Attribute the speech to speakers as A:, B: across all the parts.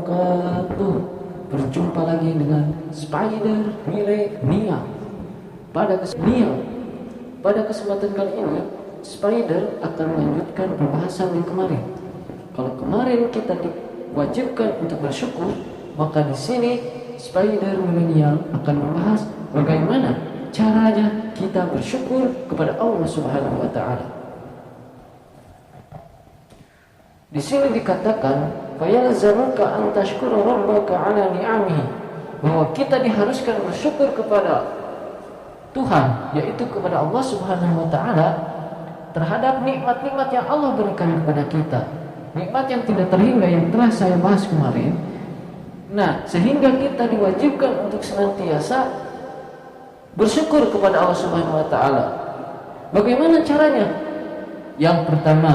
A: wabarakatuh. Berjumpa lagi dengan Spider Millennial. Pada kesempatan kali ini Spider akan melanjutkan pembahasan yang kemarin. Kalau kemarin kita diwajibkan untuk bersyukur, maka di sini Spider Millennial akan membahas bagaimana caranya kita bersyukur kepada Allah Subhanahu wa taala. Di sini dikatakan, "Fayalzamuka an tashkura rabbaka 'ala ni'amihi." Bahwa kita diharuskan bersyukur kepada Tuhan, yaitu kepada Allah Subhanahu wa taala terhadap nikmat-nikmat yang Allah berikan kepada kita. Nikmat yang tidak terhingga yang telah saya bahas kemarin. Nah, sehingga kita diwajibkan untuk senantiasa bersyukur kepada Allah Subhanahu wa taala. Bagaimana caranya? Yang pertama,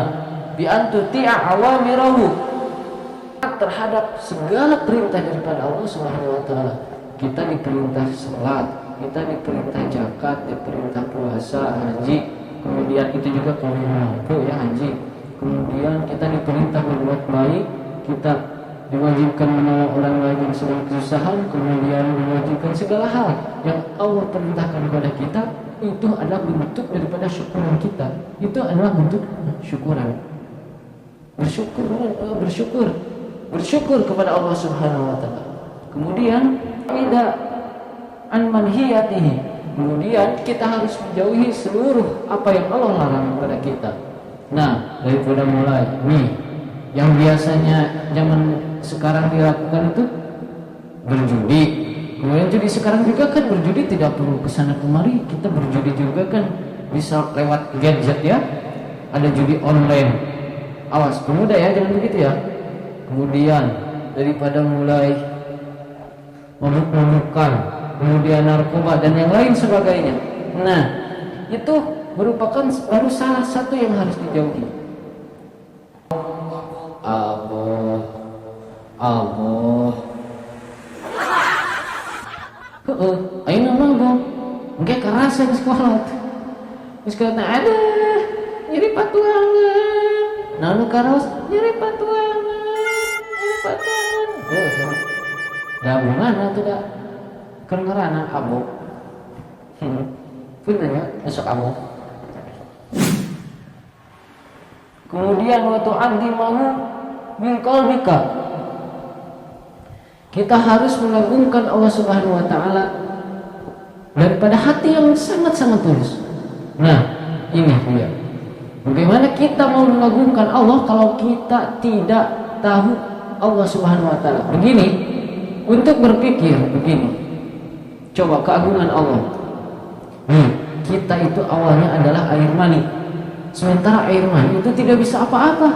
A: bi antuti'a awamirahu, terhadap segala perintah daripada Allah Subhanahu wa taala. Kita diperintah salat, kita diperintah zakat, diperintah puasa, haji. Kemudian itu juga kalau mampu ya haji. Kemudian kita diperintah berbuat baik, kita diwajibkan menolong orang lain yang sedang kesusahan, kemudian diwajibkan segala hal yang Allah perintahkan kepada kita. Itu adalah bentuk daripada syukuran kita. Itu adalah bentuk syukuran. Bersyukur kepada Allah Subhanahu wa taala. Kemudian tidak an manhiyatihi. Kemudian kita harus menjauhi seluruh apa yang Allah larang kepada kita. Nah, daripada mulai nih yang biasanya zaman sekarang dilakukan itu berjudi. Kemudian judi sekarang juga kan berjudi tidak perlu kesana kemari. Kita berjudi juga kan bisa lewat gadget ya. Ada judi online. Awas pemuda ya, jangan begitu ya. Kemudian daripada mulai mabuk-mabukan, kemudian narkoba dan yang lain sebagainya. Nah, itu merupakan baru salah satu yang harus dijauhi. Allah. Ayo nama bang, enggak kerasa di sekolah. Di sekolah ada jadi patuangan. Nah, nu karos nyeri patuangan. Dah mana tuh dah? Kedengaran abu. Punanya masuk abu. Kemudian waktu andimahu min qalbika. Kita harus mengagungkan Allah Subhanahu wa taala daripada hati yang sangat-sangat tulus. Nah, ini dia. Bagaimana kita mau mengagungkan Allah kalau kita tidak tahu Allah Subhanahu wa taala? Begini, untuk berpikir begini. Coba keagungan Allah. Kita itu awalnya adalah air mani. Sementara air mani itu tidak bisa apa-apa.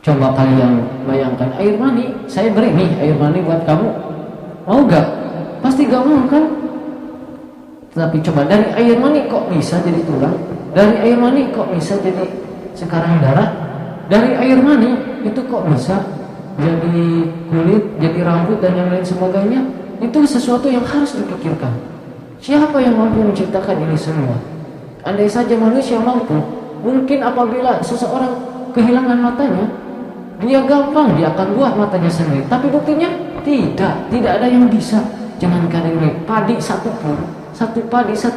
A: Coba kalian bayangkan air mani, saya beri nih air mani buat kamu. Mau gak? Pasti gak mau kan? Tapi coba dari air mani kok bisa jadi tulang? Dari air mani kok bisa jadi sekarang darah? Dari air mani itu kok bisa jadi kulit, jadi rambut dan yang lain sebagainya? Itu sesuatu yang harus dipikirkan. Siapa yang mampu menciptakan ini semua? Andai saja manusia mampu, mungkin apabila seseorang kehilangan matanya, dia gampang dia akan buat matanya sendiri. Tapi buktinya tidak ada yang bisa. Jangankan ini padi satu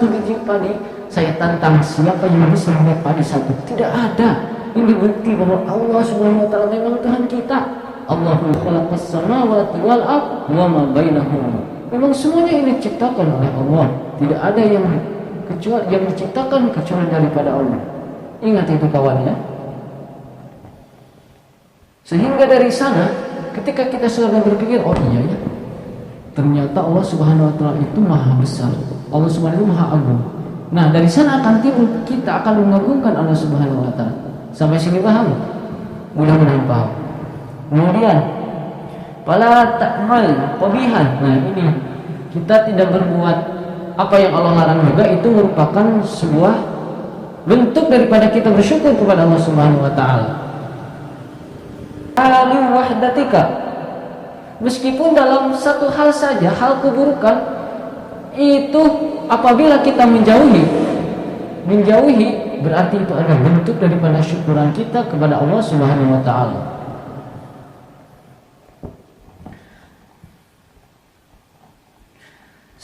A: biji padi, saya tantang siapa yang bisa membuat padi satu. Tidak ada. Ini bukti bahwa Allah Subhanahu wa taala memang Tuhan kita. Allahu khalaqas samawati wal ardh wa ma bainahuma. Memang semuanya ini diciptakan oleh Allah. Tidak ada yang diciptakan kecuali daripada Allah. Ingat itu kawan ya. Sehingga dari sana ketika kita sudah berpikir, oh iya ya, ternyata Allah Subhanahu wa taala itu maha besar. Allah Subhanahu wa taala maha agung. Nah, dari sana akan timbul kita akan mengagungkan Allah Subhanahu wa taala. Sampai sini paham? Mudah-mudahan paham. Kemudian fala ta'mal qabihan. Nah, ini kita tidak berbuat apa yang Allah larang juga, itu merupakan sebuah bentuk daripada kita bersyukur kepada Allah Subhanahu wa taala. Ali wahdatika. Meskipun dalam satu hal saja, hal keburukan itu apabila kita menjauhi berarti itu adalah bentuk daripada syukuran kita kepada Allah Subhanahu wa taala.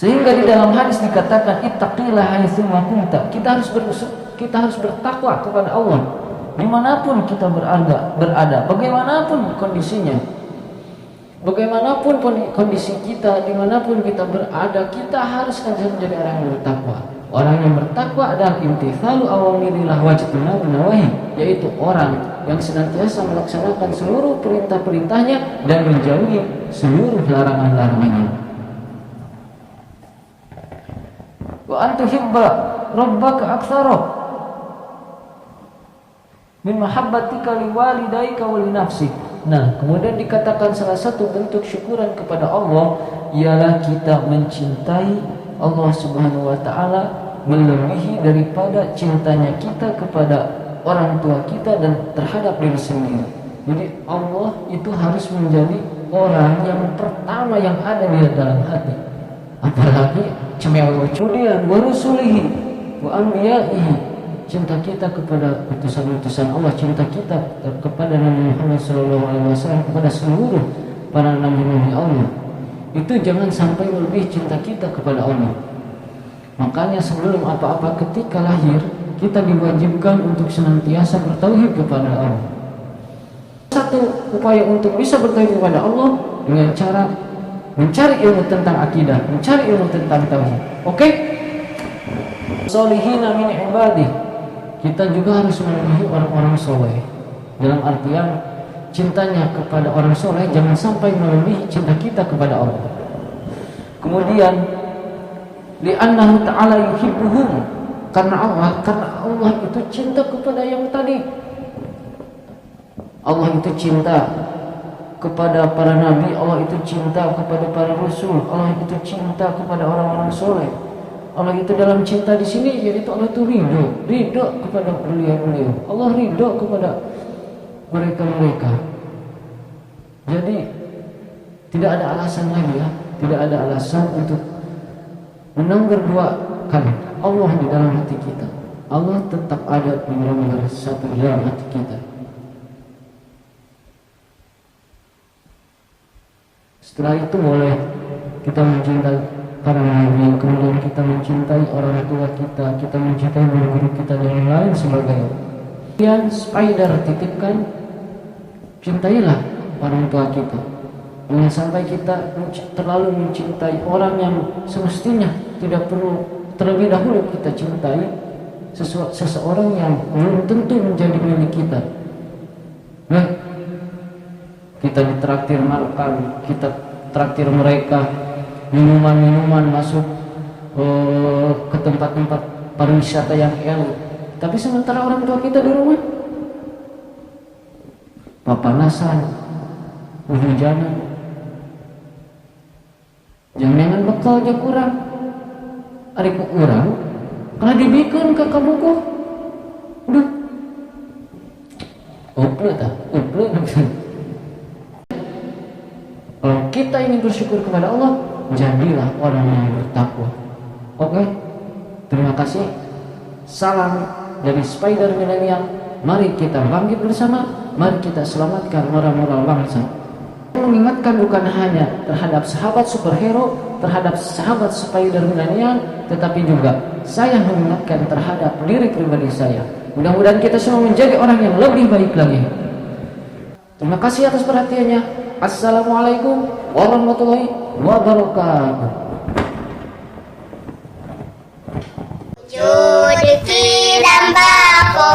A: Sehingga di dalam hadis dikatakan ittaqillah haitsu ma kunta. Kita harus bertakwa kepada Allah dimanapun kita berada, bagaimanapun kondisinya, bagaimanapun kondisi kita, dimanapun kita berada, kita harus menjadi orang yang bertakwa. Orang yang bertakwa adalah imtithalu awamirillah wajtinabu nawahi, yaitu orang yang senantiasa melaksanakan seluruh perintah-perintahnya dan menjauhi seluruh larangan-larangannya. Wa antuhibba rabbaka aktsara min mahabbatika liwalidayka wa li nafsik. Nah, kemudian dikatakan salah satu bentuk syukuran kepada Allah ialah kita mencintai Allah Subhanahu wa taala melebihi daripada cintanya kita kepada orang tua kita dan terhadap diri sendiri. Jadi Allah itu harus menjadi orang yang pertama yang ada di dalam hati. Apalagi kemudian wa rusulihi wa anbiya'ihi, cinta kita kepada utusan-utusan Allah, cinta kita kepada Nabi Muhammad SAW, kepada seluruh para nabi-nabi Allah. Itu jangan sampai melebihi cinta kita kepada Allah. Makanya sebelum apa-apa ketika lahir, kita diwajibkan untuk senantiasa bertauhid kepada Allah. Satu upaya untuk bisa bertauhid kepada Allah dengan cara mencari ilmu tentang akidah, mencari ilmu tentang tauhid. Oke? Solihina min ibadi. Kita juga harus melebihi orang-orang soleh. Dalam artian cintanya kepada orang soleh jangan sampai melebihi cinta kita kepada Allah. Kemudian li'annahu ta'ala yuhibbuhum, karena Allah itu cinta kepada yang tadi. Allah itu cinta kepada para nabi, Allah itu cinta kepada para rasul, Allah itu cinta kepada orang-orang soleh. Allah itu dalam cinta di sini yaitu Allah itu ridho kepada beliau-beliau. Allah ridho kepada mereka-mereka. Jadi tidak ada alasan lagi ya, tidak ada alasan untuk menanggar dua kali Allah di dalam hati kita. Allah tetap ada di nomor satu dalam hati kita. Setelah itu boleh kita mencintai para nabi, kemudian kita mencintai orang tua kita, kita mencintai guru kita dan lain sebagainya. Kemudian Spider titipkan, cintailah orang tua kita. Jangan sampai kita terlalu mencintai orang yang semestinya tidak perlu terlebih dahulu kita cintai seseorang yang belum tentu menjadi milik kita. Nah, kita ditraktir makan, kita traktir mereka minuman-minuman, masuk ke tempat-tempat pariwisata yang elit. Tapi sementara orang tua kita di rumah papanasan, hujanan, jangan bekal aja kurang. Ari ku urang kalau dibikin ke kabuku udah uple. Kalau kita ingin bersyukur kepada Allah, jadilah orang yang bertakwa. Oke? Terima kasih. Salam dari Spider Millennial. Mari kita bangkit bersama. Mari kita selamatkan moral-moral bangsa. Mengingatkan bukan hanya terhadap sahabat superhero, terhadap sahabat Spider Millennial, tetapi juga saya mengingatkan terhadap diri pribadi saya. Mudah-mudahan kita semua menjadi orang yang lebih baik lagi. Terima kasih atas perhatiannya. Assalamualaikum warahmatullahi wabarakatuh. Judi dan bako